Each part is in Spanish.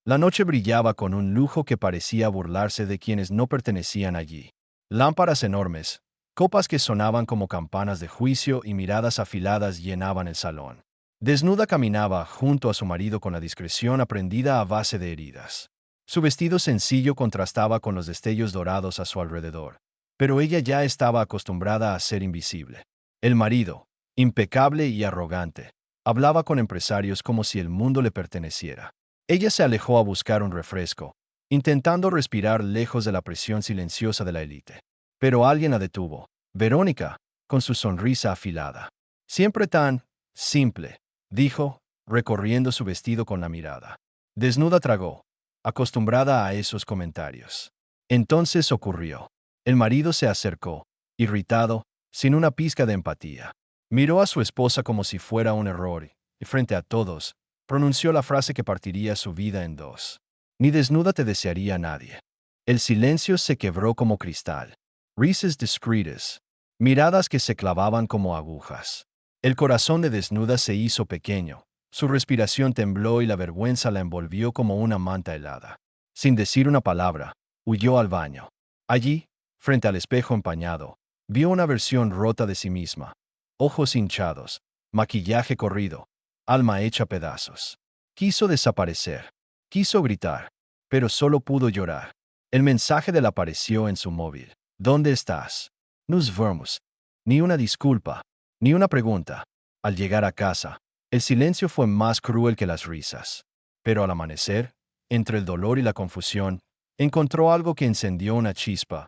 La noche brillaba con un lujo que parecía burlarse de quienes no pertenecían allí. Lámparas enormes, copas que sonaban como campanas de juicio y miradas afiladas llenaban el salón. Desnuda caminaba junto a su marido con la discreción aprendida a base de heridas. Su vestido sencillo contrastaba con los destellos dorados a su alrededor, pero ella ya estaba acostumbrada a ser invisible. El marido, impecable y arrogante, hablaba con empresarios como si el mundo le perteneciera. Ella se alejó a buscar un refresco, intentando respirar lejos de la presión silenciosa de la élite. Pero alguien la detuvo. Verónica, con su sonrisa afilada. Siempre tan simple, dijo, recorriendo su vestido con la mirada. Desnuda tragó, acostumbrada a esos comentarios. Entonces ocurrió. El marido se acercó, irritado, sin una pizca de empatía. Miró a su esposa como si fuera un error y, frente a todos, pronunció la frase que partiría su vida en dos. Ni desnuda te desearía nadie. El silencio se quebró como cristal. Risas discretas. Miradas que se clavaban como agujas. El corazón de Desnuda se hizo pequeño. Su respiración tembló y la vergüenza la envolvió como una manta helada. Sin decir una palabra, huyó al baño. Allí, frente al espejo empañado, vio una versión rota de sí misma. Ojos hinchados, maquillaje corrido, alma hecha pedazos. Quiso desaparecer. Quiso gritar, pero solo pudo llorar. El mensaje de él apareció en su móvil. ¿Dónde estás? Nos vemos. Ni una disculpa, ni una pregunta. Al llegar a casa, el silencio fue más cruel que las risas. Pero al amanecer, entre el dolor y la confusión, encontró algo que encendió una chispa.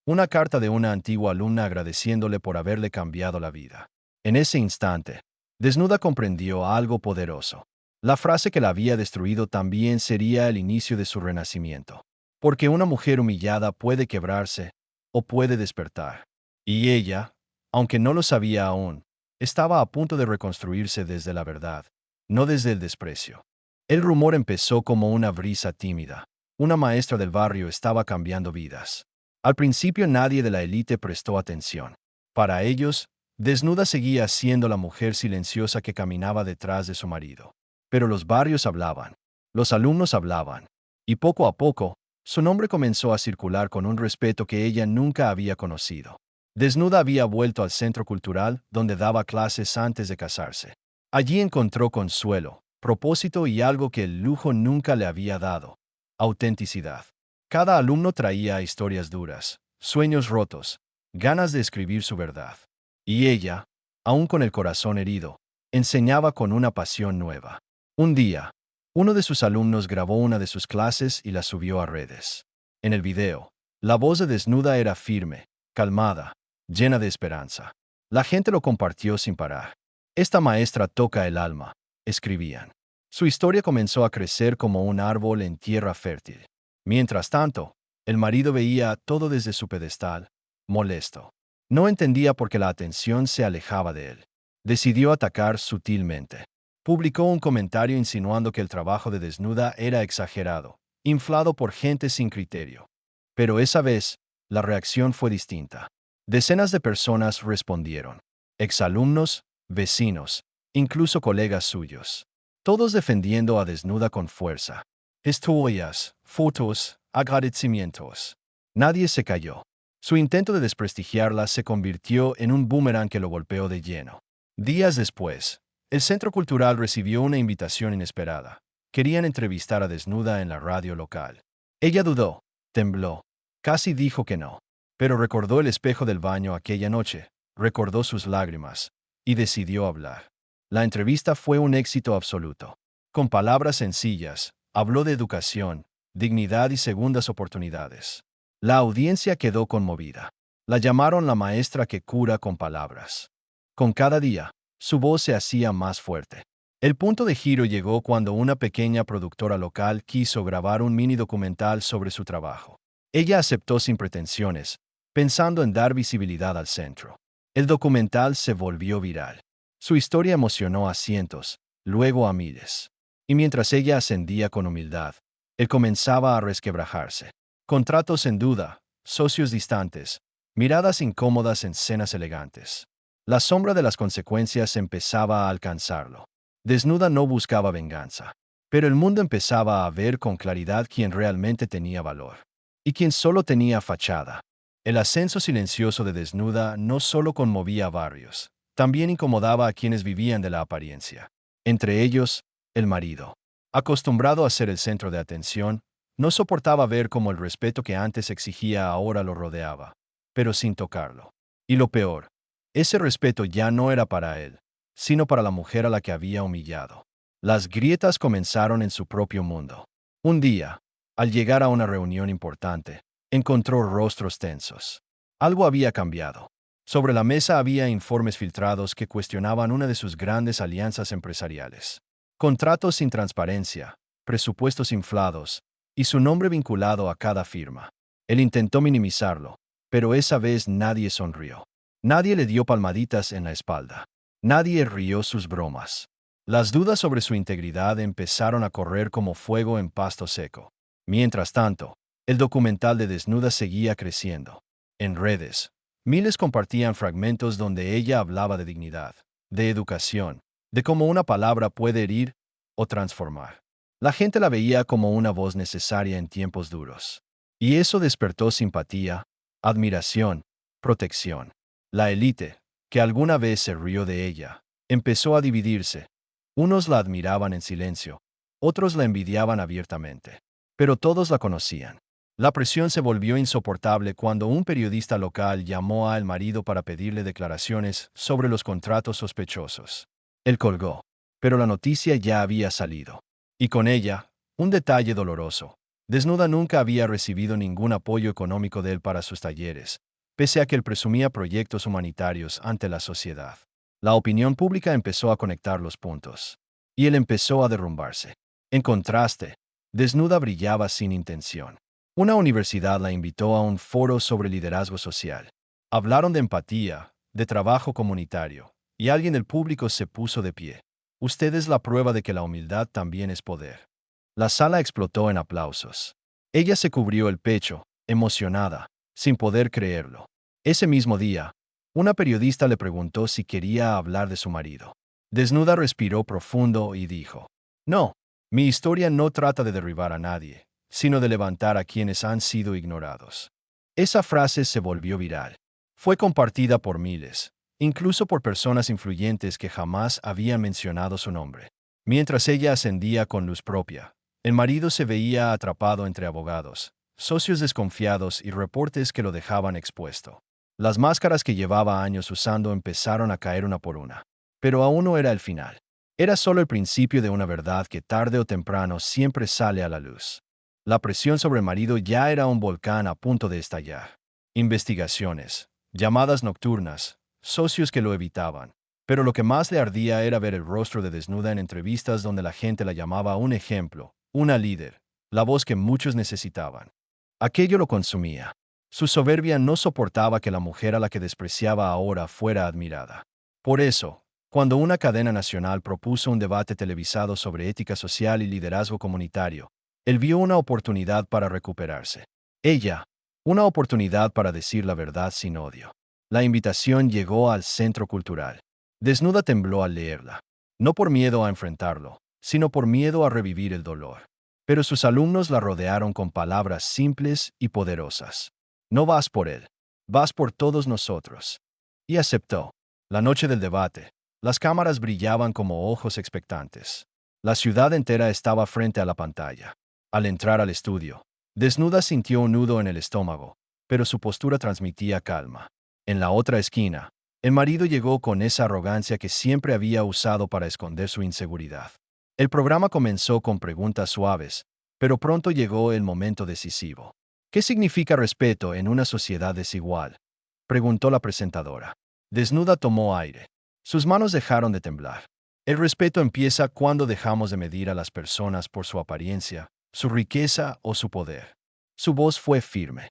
Una carta de una antigua alumna agradeciéndole por haberle cambiado la vida. En ese instante, Desnuda comprendió algo poderoso. La frase que la había destruido también sería el inicio de su renacimiento. Porque una mujer humillada puede quebrarse o puede despertar. Y ella, aunque no lo sabía aún, estaba a punto de reconstruirse desde la verdad, no desde el desprecio. El rumor empezó como una brisa tímida. Una maestra del barrio estaba cambiando vidas. Al principio nadie de la élite prestó atención. Para ellos, Desnuda seguía siendo la mujer silenciosa que caminaba detrás de su marido. Pero los barrios hablaban, los alumnos hablaban, y poco a poco, su nombre comenzó a circular con un respeto que ella nunca había conocido. Desnuda había vuelto al centro cultural donde daba clases antes de casarse. Allí encontró consuelo, propósito y algo que el lujo nunca le había dado: autenticidad. Cada alumno traía historias duras, sueños rotos, ganas de escribir su verdad. Y ella, aún con el corazón herido, enseñaba con una pasión nueva. Un día, uno de sus alumnos grabó una de sus clases y la subió a redes. En el video, la voz de Desnuda era firme, calmada, llena de esperanza. La gente lo compartió sin parar. Esta maestra toca el alma, escribían. Su historia comenzó a crecer como un árbol en tierra fértil. Mientras tanto, el marido veía todo desde su pedestal, molesto. No entendía por qué la atención se alejaba de él. Decidió atacar sutilmente. Publicó un comentario insinuando que el trabajo de Desnuda era exagerado, inflado por gente sin criterio. Pero esa vez, la reacción fue distinta. Decenas de personas respondieron. Exalumnos, vecinos, incluso colegas suyos. Todos defendiendo a Desnuda con fuerza. Historias, fotos, agradecimientos. Nadie se calló. Su intento de desprestigiarla se convirtió en un boomerang que lo golpeó de lleno. Días después, el Centro Cultural recibió una invitación inesperada. Querían entrevistar a Desnuda en la radio local. Ella dudó, tembló, casi dijo que no. Pero recordó el espejo del baño aquella noche, recordó sus lágrimas, y decidió hablar. La entrevista fue un éxito absoluto. Con palabras sencillas, habló de educación, dignidad y segundas oportunidades. La audiencia quedó conmovida. La llamaron la maestra que cura con palabras. Con cada día, su voz se hacía más fuerte. El punto de giro llegó cuando una pequeña productora local quiso grabar un mini documental sobre su trabajo. Ella aceptó sin pretensiones, pensando en dar visibilidad al centro. El documental se volvió viral. Su historia emocionó a cientos, luego a miles. Y mientras ella ascendía con humildad, él comenzaba a resquebrajarse. Contratos en duda, socios distantes, miradas incómodas en cenas elegantes. La sombra de las consecuencias empezaba a alcanzarlo. Desnuda no buscaba venganza. Pero el mundo empezaba a ver con claridad quién realmente tenía valor y quién solo tenía fachada. El ascenso silencioso de Desnuda no solo conmovía a barrios, también incomodaba a quienes vivían de la apariencia. Entre ellos, el marido. Acostumbrado a ser el centro de atención, no soportaba ver cómo el respeto que antes exigía ahora lo rodeaba, pero sin tocarlo. Y lo peor, ese respeto ya no era para él, sino para la mujer a la que había humillado. Las grietas comenzaron en su propio mundo. Un día, al llegar a una reunión importante, encontró rostros tensos. Algo había cambiado. Sobre la mesa había informes filtrados que cuestionaban una de sus grandes alianzas empresariales. Contratos sin transparencia, presupuestos inflados, y su nombre vinculado a cada firma. Él intentó minimizarlo, pero esa vez nadie sonrió. Nadie le dio palmaditas en la espalda. Nadie rió sus bromas. Las dudas sobre su integridad empezaron a correr como fuego en pasto seco. Mientras tanto, el documental de Desnuda seguía creciendo. En redes, miles compartían fragmentos donde ella hablaba de dignidad, de educación, de cómo una palabra puede herir o transformar. La gente la veía como una voz necesaria en tiempos duros. Y eso despertó simpatía, admiración, protección. La élite, que alguna vez se rió de ella, empezó a dividirse. Unos la admiraban en silencio, otros la envidiaban abiertamente. Pero todos la conocían. La presión se volvió insoportable cuando un periodista local llamó al marido para pedirle declaraciones sobre los contratos sospechosos. Él colgó, pero la noticia ya había salido. Y con ella, un detalle doloroso. Desnuda nunca había recibido ningún apoyo económico de él para sus talleres, pese a que él presumía proyectos humanitarios ante la sociedad. La opinión pública empezó a conectar los puntos. Y él empezó a derrumbarse. En contraste, Desnuda brillaba sin intención. Una universidad la invitó a un foro sobre liderazgo social. Hablaron de empatía, de trabajo comunitario, y alguien del público se puso de pie. Usted es la prueba de que la humildad también es poder. La sala explotó en aplausos. Ella se cubrió el pecho, emocionada, sin poder creerlo. Ese mismo día, una periodista le preguntó si quería hablar de su marido. Desnuda respiró profundo y dijo, no, mi historia no trata de derribar a nadie, sino de levantar a quienes han sido ignorados. Esa frase se volvió viral. Fue compartida por miles, incluso por personas influyentes que jamás habían mencionado su nombre. Mientras ella ascendía con luz propia, el marido se veía atrapado entre abogados, socios desconfiados y reportes que lo dejaban expuesto. Las máscaras que llevaba años usando empezaron a caer una por una. Pero aún no era el final. Era solo el principio de una verdad que tarde o temprano siempre sale a la luz. La presión sobre el marido ya era un volcán a punto de estallar. Investigaciones, llamadas nocturnas, socios que lo evitaban. Pero lo que más le ardía era ver el rostro de Desnuda en entrevistas donde la gente la llamaba un ejemplo, una líder, la voz que muchos necesitaban. Aquello lo consumía. Su soberbia no soportaba que la mujer a la que despreciaba ahora fuera admirada. Por eso, cuando una cadena nacional propuso un debate televisado sobre ética social y liderazgo comunitario, él vio una oportunidad para recuperarse. Ella, una oportunidad para decir la verdad sin odio. La invitación llegó al Centro Cultural. Desnuda tembló al leerla. No por miedo a enfrentarlo, sino por miedo a revivir el dolor. Pero sus alumnos la rodearon con palabras simples y poderosas. No vas por él, vas por todos nosotros. Y aceptó. La noche del debate, las cámaras brillaban como ojos expectantes. La ciudad entera estaba frente a la pantalla. Al entrar al estudio, Desnuda sintió un nudo en el estómago, pero su postura transmitía calma. En la otra esquina, el marido llegó con esa arrogancia que siempre había usado para esconder su inseguridad. El programa comenzó con preguntas suaves, pero pronto llegó el momento decisivo. ¿Qué significa respeto en una sociedad desigual?, preguntó la presentadora. Desnuda tomó aire. Sus manos dejaron de temblar. El respeto empieza cuando dejamos de medir a las personas por su apariencia, su riqueza o su poder. Su voz fue firme.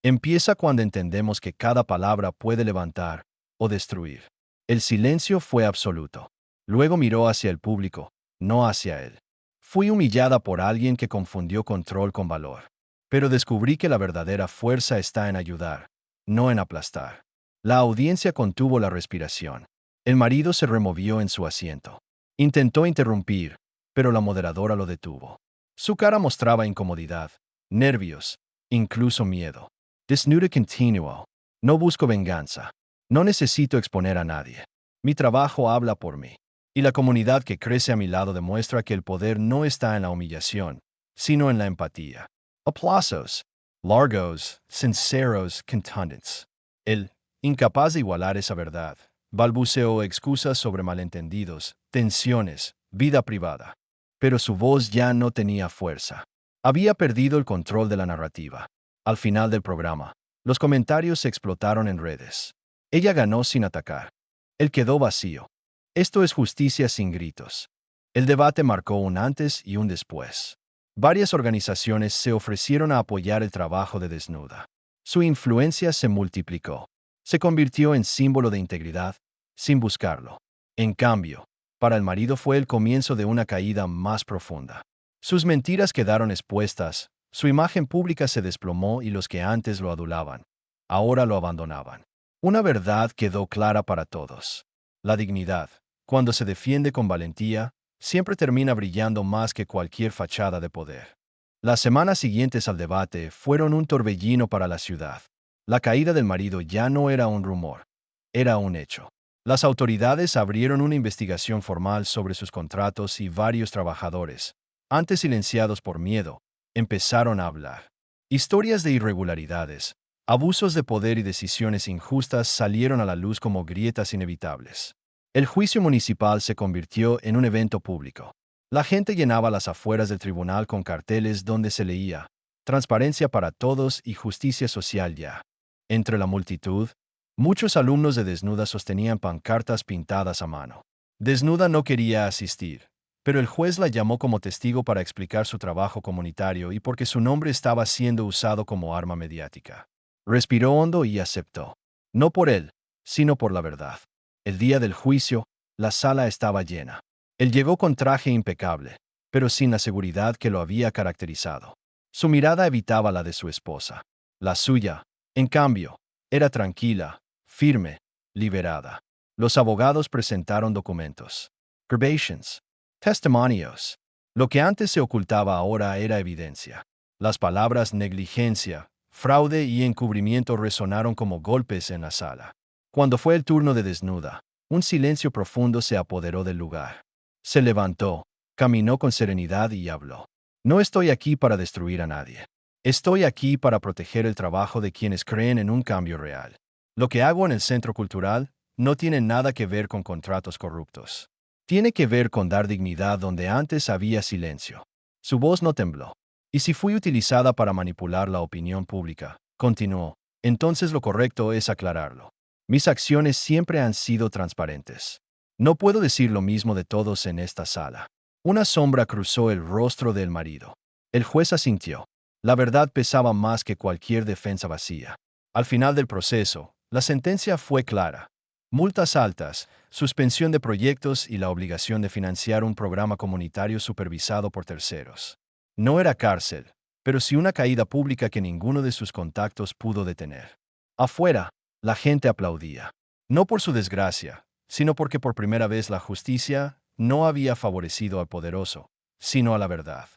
Empieza cuando entendemos que cada palabra puede levantar o destruir. El silencio fue absoluto. Luego miró hacia el público, no hacia él. Fui humillada por alguien que confundió control con valor. Pero descubrí que la verdadera fuerza está en ayudar, no en aplastar. La audiencia contuvo la respiración. El marido se removió en su asiento. Intentó interrumpir, pero la moderadora lo detuvo. Su cara mostraba incomodidad, nervios, incluso miedo. Desnuda continuó. No busco venganza. No necesito exponer a nadie. Mi trabajo habla por mí. Y la comunidad que crece a mi lado demuestra que el poder no está en la humillación, sino en la empatía. Aplausos. Largos, sinceros, contundentes. Él, incapaz de igualar esa verdad, balbuceó excusas sobre malentendidos, tensiones, vida privada. Pero su voz ya no tenía fuerza. Había perdido el control de la narrativa. Al final del programa, los comentarios se explotaron en redes. Ella ganó sin atacar. Él quedó vacío. Esto es justicia sin gritos. El debate marcó un antes y un después. Varias organizaciones se ofrecieron a apoyar el trabajo de Desnuda. Su influencia se multiplicó. Se convirtió en símbolo de integridad, sin buscarlo. En cambio, para el marido fue el comienzo de una caída más profunda. Sus mentiras quedaron expuestas, su imagen pública se desplomó y los que antes lo adulaban, ahora lo abandonaban. Una verdad quedó clara para todos. La dignidad, cuando se defiende con valentía, siempre termina brillando más que cualquier fachada de poder. Las semanas siguientes al debate fueron un torbellino para la ciudad. La caída del marido ya no era un rumor, era un hecho. Las autoridades abrieron una investigación formal sobre sus contratos y varios trabajadores, antes silenciados por miedo, empezaron a hablar. Historias de irregularidades, abusos de poder y decisiones injustas salieron a la luz como grietas inevitables. El juicio municipal se convirtió en un evento público. La gente llenaba las afueras del tribunal con carteles donde se leía «Transparencia para todos y justicia social ya». Entre la multitud, muchos alumnos de Desnuda sostenían pancartas pintadas a mano. Desnuda no quería asistir, pero el juez la llamó como testigo para explicar su trabajo comunitario y porque su nombre estaba siendo usado como arma mediática. Respiró hondo y aceptó. No por él, sino por la verdad. El día del juicio, la sala estaba llena. Él llegó con traje impecable, pero sin la seguridad que lo había caracterizado. Su mirada evitaba la de su esposa. La suya, en cambio, era tranquila, firme, liberada. Los abogados presentaron documentos. Verbations. Testimonios. Lo que antes se ocultaba ahora era evidencia. Las palabras negligencia, fraude y encubrimiento resonaron como golpes en la sala. Cuando fue el turno de Desnuda, un silencio profundo se apoderó del lugar. Se levantó, caminó con serenidad y habló. No estoy aquí para destruir a nadie. Estoy aquí para proteger el trabajo de quienes creen en un cambio real. Lo que hago en el Centro Cultural no tiene nada que ver con contratos corruptos. Tiene que ver con dar dignidad donde antes había silencio. Su voz no tembló. Y si fui utilizada para manipular la opinión pública, continuó, entonces lo correcto es aclararlo. Mis acciones siempre han sido transparentes. No puedo decir lo mismo de todos en esta sala. Una sombra cruzó el rostro del marido. El juez asintió. La verdad pesaba más que cualquier defensa vacía. Al final del proceso, la sentencia fue clara. Multas altas, suspensión de proyectos y la obligación de financiar un programa comunitario supervisado por terceros. No era cárcel, pero sí una caída pública que ninguno de sus contactos pudo detener. Afuera, la gente aplaudía. No por su desgracia, sino porque por primera vez la justicia no había favorecido al poderoso, sino a la verdad.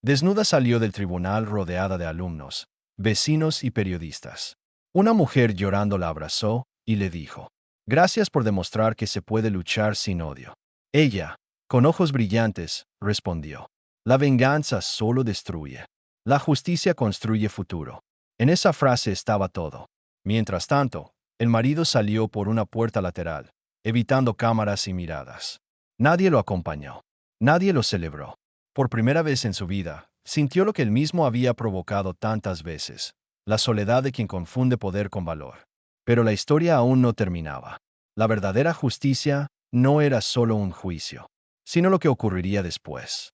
Desnuda salió del tribunal rodeada de alumnos, vecinos y periodistas. Una mujer llorando la abrazó y le dijo, «Gracias por demostrar que se puede luchar sin odio». Ella, con ojos brillantes, respondió, «La venganza solo destruye. La justicia construye futuro». En esa frase estaba todo. Mientras tanto, el marido salió por una puerta lateral, evitando cámaras y miradas. Nadie lo acompañó. Nadie lo celebró. Por primera vez en su vida, sintió lo que él mismo había provocado tantas veces, la soledad de quien confunde poder con valor. Pero la historia aún no terminaba. La verdadera justicia no era solo un juicio, sino lo que ocurriría después.